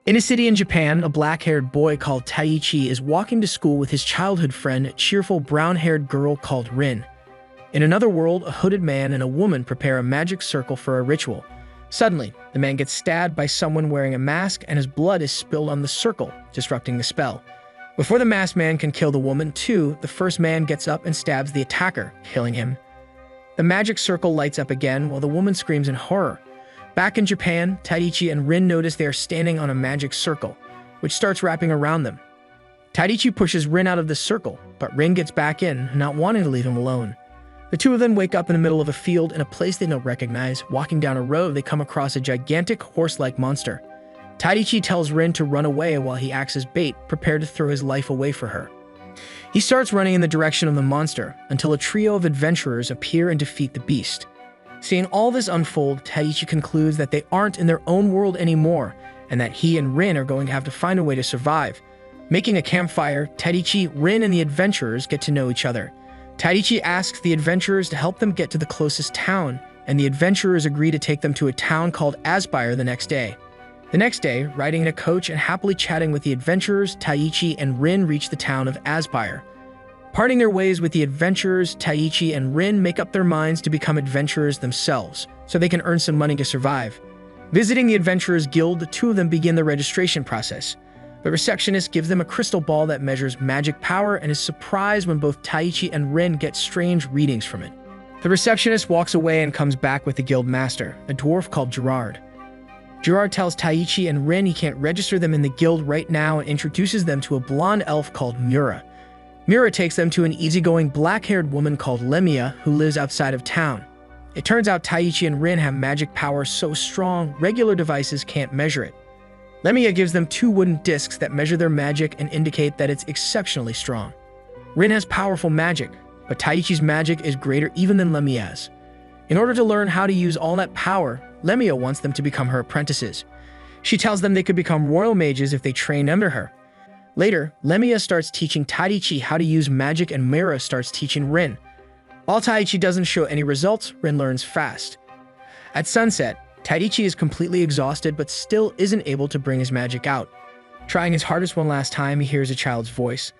In a city in Japan, a black-haired boy called Taichi is walking to school with his childhood friend, a cheerful brown-haired girl called Rin. In another world, a hooded man and a woman prepare a magic circle for a ritual. Suddenly, the man gets stabbed by someone wearing a mask and his blood is spilled on the circle, disrupting the spell. Before the masked man can kill the woman, too, the first man gets up and stabs the attacker, killing him. The magic circle lights up again while the woman screams in horror. Back in Japan, Taichi and Rin notice they are standing on a magic circle, which starts wrapping around them. Taichi pushes Rin out of the circle, but Rin gets back in, not wanting to leave him alone. The two of them wake up in the middle of a field in a place they don't recognize. Walking down a road, they come across a gigantic horse-like monster. Taichi tells Rin to run away while he acts as bait, prepared to throw his life away for her. He starts running in the direction of the monster, until a trio of adventurers appear and defeat the beast. Seeing all this unfold, Taichi concludes that they aren't in their own world anymore, and that he and Rin are going to have to find a way to survive. Making a campfire, Taichi, Rin, and the adventurers get to know each other. Taichi asks the adventurers to help them get to the closest town, and the adventurers agree to take them to a town called Aspire the next day. The next day, riding in a coach and happily chatting with the adventurers, Taichi and Rin reach the town of Aspire. Parting their ways with the adventurers, Taichi and Rin make up their minds to become adventurers themselves, so they can earn some money to survive. Visiting the Adventurers Guild, the two of them begin the registration process. The receptionist gives them a crystal ball that measures magic power and is surprised when both Taichi and Rin get strange readings from it. The receptionist walks away and comes back with the guild master, a dwarf called Gerard. Gerard tells Taichi and Rin he can't register them in the guild right now and introduces them to a blonde elf called Mura. Mura takes them to an easygoing black-haired woman called Lemia who lives outside of town. It turns out Taichi and Rin have magic power so strong, regular devices can't measure it. Lemia gives them 2 wooden discs that measure their magic and indicate that it's exceptionally strong. Rin has powerful magic, but Taichi's magic is greater even than Lemia's. In order to learn how to use all that power, Lemia wants them to become her apprentices. She tells them they could become royal mages if they train under her. Later, Lemia starts teaching Taichi how to use magic and Mira starts teaching Rin. While Taichi doesn't show any results, Rin learns fast. At sunset, Taichi is completely exhausted but still isn't able to bring his magic out. Trying his hardest one last time, he hears a child's voice.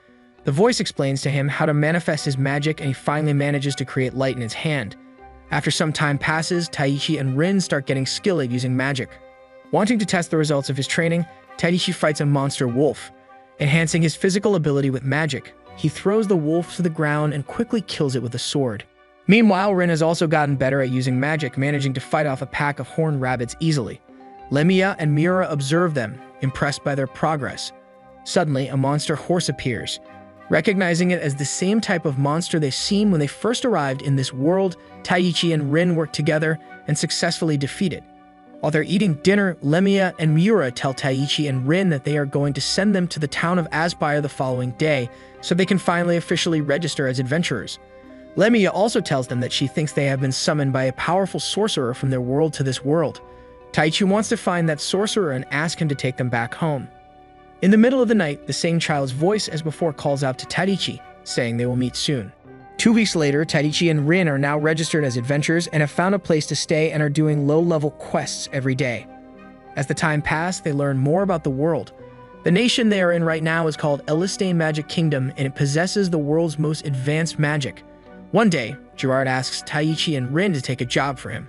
The voice explains to him how to manifest his magic and he finally manages to create light in his hand. After some time passes, Taichi and Rin start getting skilled at using magic. Wanting to test the results of his training, Taichi fights a monster wolf. Enhancing his physical ability with magic, he throws the wolf to the ground and quickly kills it with a sword. Meanwhile, Rin has also gotten better at using magic, managing to fight off a pack of horned rabbits easily. Lemia and Mira observe them, impressed by their progress. Suddenly, a monster horse appears. Recognizing it as the same type of monster they've seen when they first arrived in this world, Taichi and Rin work together and successfully defeat it. While they're eating dinner, Lemia and Mura tell Taichi and Rin that they are going to send them to the town of Aspire the following day so they can finally officially register as adventurers. Lemia also tells them that she thinks they have been summoned by a powerful sorcerer from their world to this world. Taichi wants to find that sorcerer and ask him to take them back home. In the middle of the night, the same child's voice as before calls out to Taichi, saying they will meet soon. 2 weeks later, Taichi and Rin are now registered as adventurers and have found a place to stay and are doing low-level quests every day. As the time passed, they learn more about the world. The nation they are in right now is called Elistane Magic Kingdom, and it possesses the world's most advanced magic. One day, Gerard asks Taichi and Rin to take a job for him.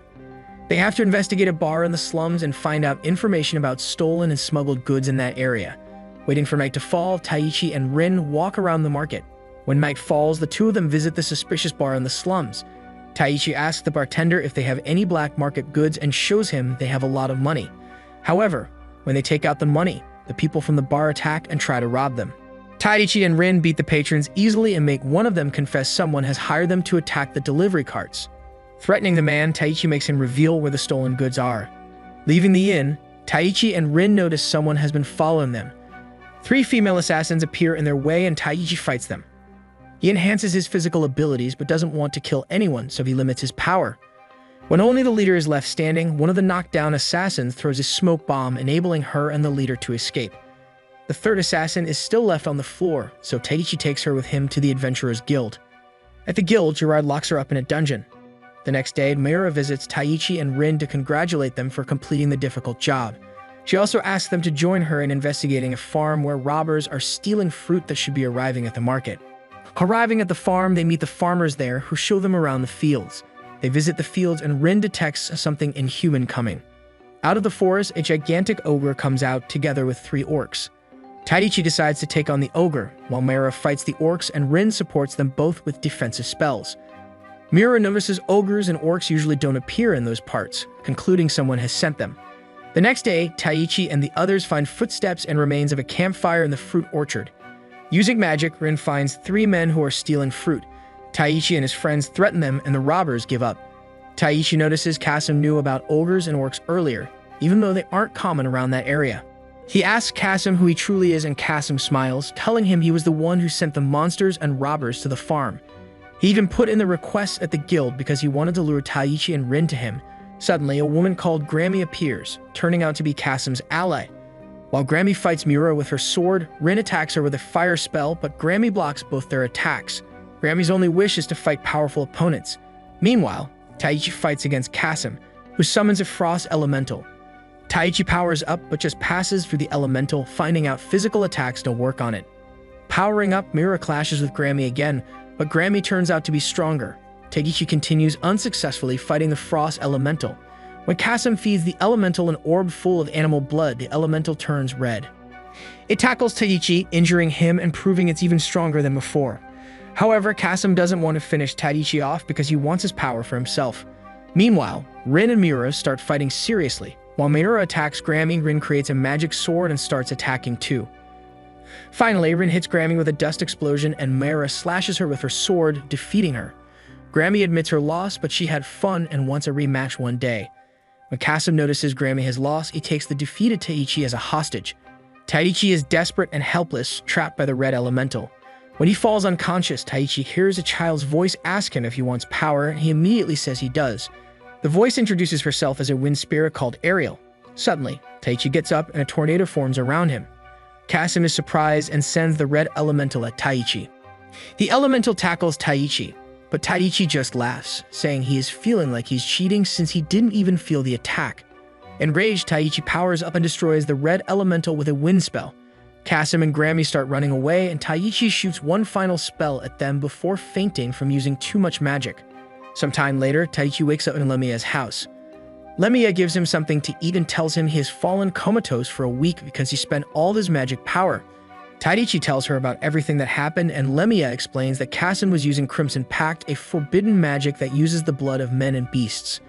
They have to investigate a bar in the slums and find out information about stolen and smuggled goods in that area. Waiting for night to fall, Taichi and Rin walk around the market. When night falls, the two of them visit the suspicious bar in the slums. Taichi asks the bartender if they have any black market goods and shows him they have a lot of money. However, when they take out the money, the people from the bar attack and try to rob them. Taichi and Rin beat the patrons easily and make one of them confess someone has hired them to attack the delivery carts. Threatening the man, Taichi makes him reveal where the stolen goods are. Leaving the inn, Taichi and Rin notice someone has been following them. 3 female assassins appear in their way and Taichi fights them. He enhances his physical abilities but doesn't want to kill anyone, so he limits his power. When only the leader is left standing, one of the knocked-down assassins throws a smoke bomb, enabling her and the leader to escape. The 3rd assassin is still left on the floor, so Taichi takes her with him to the Adventurers Guild. At the guild, Gerard locks her up in a dungeon. The next day, Mira visits Taichi and Rin to congratulate them for completing the difficult job. She also asks them to join her in investigating a farm where robbers are stealing fruit that should be arriving at the market. Arriving at the farm, they meet the farmers there who show them around the fields. They visit the fields and Rin detects something inhuman coming. Out of the forest, a gigantic ogre comes out together with 3 orcs. Taichi decides to take on the ogre, while Mira fights the orcs and Rin supports them both with defensive spells. Mira notices ogres and orcs usually don't appear in those parts, concluding someone has sent them. The next day, Taichi and the others find footsteps and remains of a campfire in the fruit orchard. Using magic, Rin finds 3 men who are stealing fruit. Taichi and his friends threaten them and the robbers give up. Taichi notices Kasim knew about ogres and orcs earlier, even though they aren't common around that area. He asks Kasim who he truly is and Kasim smiles, telling him he was the one who sent the monsters and robbers to the farm. He even put in the request at the guild because he wanted to lure Taichi and Rin to him. Suddenly, a woman called Grammy appears, turning out to be Kasim's ally. While Grammy fights Mura with her sword, Rin attacks her with a fire spell, but Grammy blocks both their attacks. Grammy's only wish is to fight powerful opponents. Meanwhile, Taichi fights against Kasim, who summons a frost elemental. Taichi powers up but just passes through the elemental, finding out physical attacks don't work on it. Powering up, Mira clashes with Grammy again, but Grammy turns out to be stronger. Taichi continues unsuccessfully fighting the frost elemental. When Kasim feeds the elemental an orb full of animal blood, the elemental turns red. It tackles Taichi, injuring him and proving it's even stronger than before. However, Kasim doesn't want to finish Taichi off because he wants his power for himself. Meanwhile, Rin and Mira start fighting seriously. While Mira attacks Grammy, Rin creates a magic sword and starts attacking too. Finally, Rin hits Grammy with a dust explosion and Mira slashes her with her sword, defeating her. Grammy admits her loss, but she had fun and wants a rematch one day. When Kasim notices Grammy has lost, he takes the defeated Taichi as a hostage. Taichi is desperate and helpless, trapped by the red elemental. When he falls unconscious, Taichi hears a child's voice ask him if he wants power, and he immediately says he does. The voice introduces herself as a wind spirit called Ariel. Suddenly, Taichi gets up and a tornado forms around him. Kasim is surprised and sends the red elemental at Taichi. The elemental tackles Taichi, but Taichi just laughs, saying he is feeling like he's cheating since he didn't even feel the attack. Enraged, Taichi powers up and destroys the red elemental with a wind spell. Kasim and Grammy start running away, and Taichi shoots one final spell at them before fainting from using too much magic. Sometime later, Taichi wakes up in Lemia's house. Lemia gives him something to eat and tells him he has fallen comatose for a week because he spent all his magic power. Taichi tells her about everything that happened, and Lemia explains that Kasim was using Crimson Pact, a forbidden magic that uses the blood of men and beasts.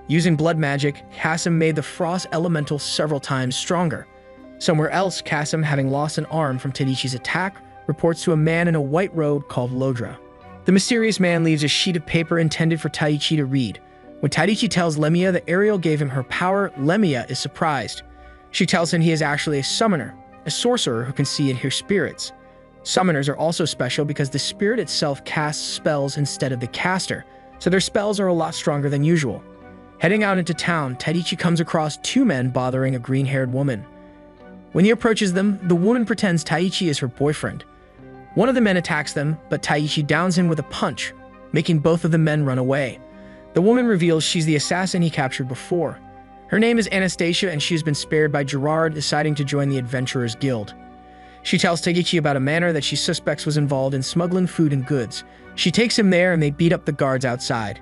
Using blood magic, Kasim made the frost elemental several times stronger. Somewhere else, Kasim, having lost an arm from Taichi's attack, reports to a man in a white robe called Lodra. The mysterious man leaves a sheet of paper intended for Taichi to read. When Taichi tells Lemia that Ariel gave him her power, Lemia is surprised. She tells him he is actually a summoner, a sorcerer who can see and hear spirits. Summoners are also special because the spirit itself casts spells instead of the caster, so their spells are a lot stronger than usual. Heading out into town, Taichi comes across 2 men bothering a green-haired woman. When he approaches them, the woman pretends Taichi is her boyfriend. One of the men attacks them, but Taichi downs him with a punch, making both of the men run away. The woman reveals she's the assassin he captured before. Her name is Anastasia, and she has been spared by Gerard, deciding to join the Adventurers Guild. She tells Taichi about a manor that she suspects was involved in smuggling food and goods. She takes him there and they beat up the guards outside.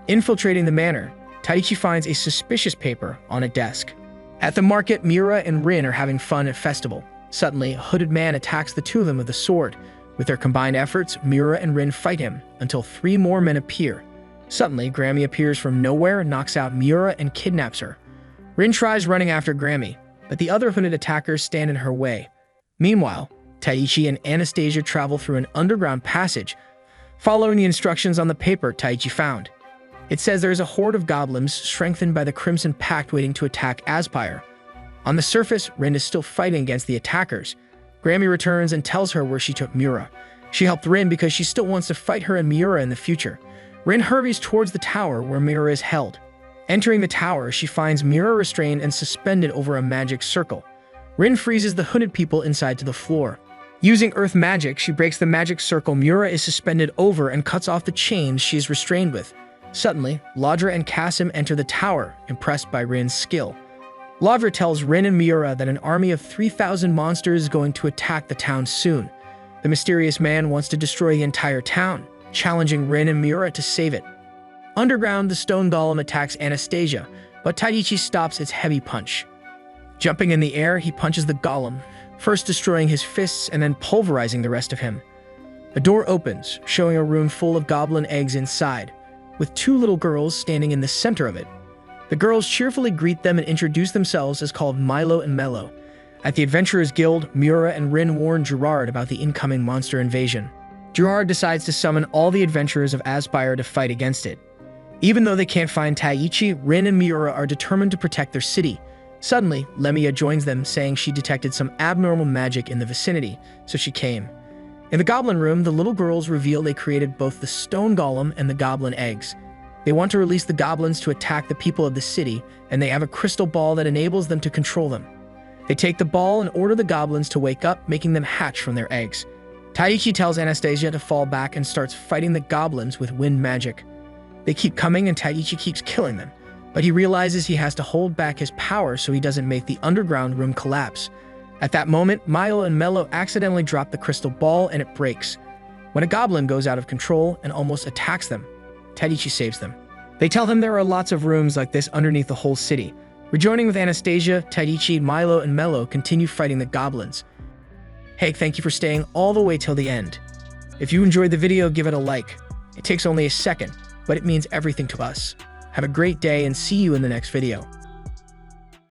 Infiltrating the manor, Taichi finds a suspicious paper on a desk. At the market, Mira and Rin are having fun at festival. Suddenly, a hooded man attacks the 2 of them with a sword. With their combined efforts, Mira and Rin fight him until 3 more men appear. Suddenly, Grammy appears from nowhere, knocks out Mira, and kidnaps her. Rin tries running after Grammy, but the other hooded attackers stand in her way. Meanwhile, Taichi and Anastasia travel through an underground passage, following the instructions on the paper Taichi found. It says there is a horde of goblins strengthened by the Crimson Pact waiting to attack Aspire. On the surface, Rin is still fighting against the attackers. Grammy returns and tells her where she took Mura. She helped Rin because she still wants to fight her and Mura in the future. Rin hurries towards the tower where Mira is held. Entering the tower, she finds Mira restrained and suspended over a magic circle. Rin freezes the hooded people inside to the floor. Using earth magic, she breaks the magic circle Mira is suspended over and cuts off the chains she is restrained with. Suddenly, Lodra and Kasim enter the tower, impressed by Rin's skill. Lavra tells Rin and Miura that an army of 3,000 monsters is going to attack the town soon. The mysterious man wants to destroy the entire town, challenging Rin and Miura to save it. Underground, the stone golem attacks Anastasia, but Taichi stops its heavy punch. Jumping in the air, he punches the golem, first destroying his fists and then pulverizing the rest of him. A door opens, showing a room full of goblin eggs inside, with 2 little girls standing in the center of it. The girls cheerfully greet them and introduce themselves as called Milo and Mello. At the Adventurers Guild, Miura and Rin warn Gerard about the incoming monster invasion. Gerard decides to summon all the adventurers of Aspire to fight against it. Even though they can't find Taichi, Rin and Miura are determined to protect their city. Suddenly, Lemia joins them, saying she detected some abnormal magic in the vicinity, so she came. In the goblin room, the little girls reveal they created both the stone golem and the goblin eggs. They want to release the goblins to attack the people of the city, and they have a crystal ball that enables them to control them. They take the ball and order the goblins to wake up, making them hatch from their eggs. Taichi tells Anastasia to fall back and starts fighting the goblins with wind magic. They keep coming and Taichi keeps killing them, but he realizes he has to hold back his power so he doesn't make the underground room collapse. At that moment, Milo and Mello accidentally drop the crystal ball and it breaks. When a goblin goes out of control and almost attacks them, Taichi saves them. They tell him there are lots of rooms like this underneath the whole city. Rejoining with Anastasia, Taichi, Milo, and Mello continue fighting the goblins. Hey, thank you for staying all the way till the end. If you enjoyed the video, give it a like. It takes only a second, but it means everything to us. Have a great day and see you in the next video.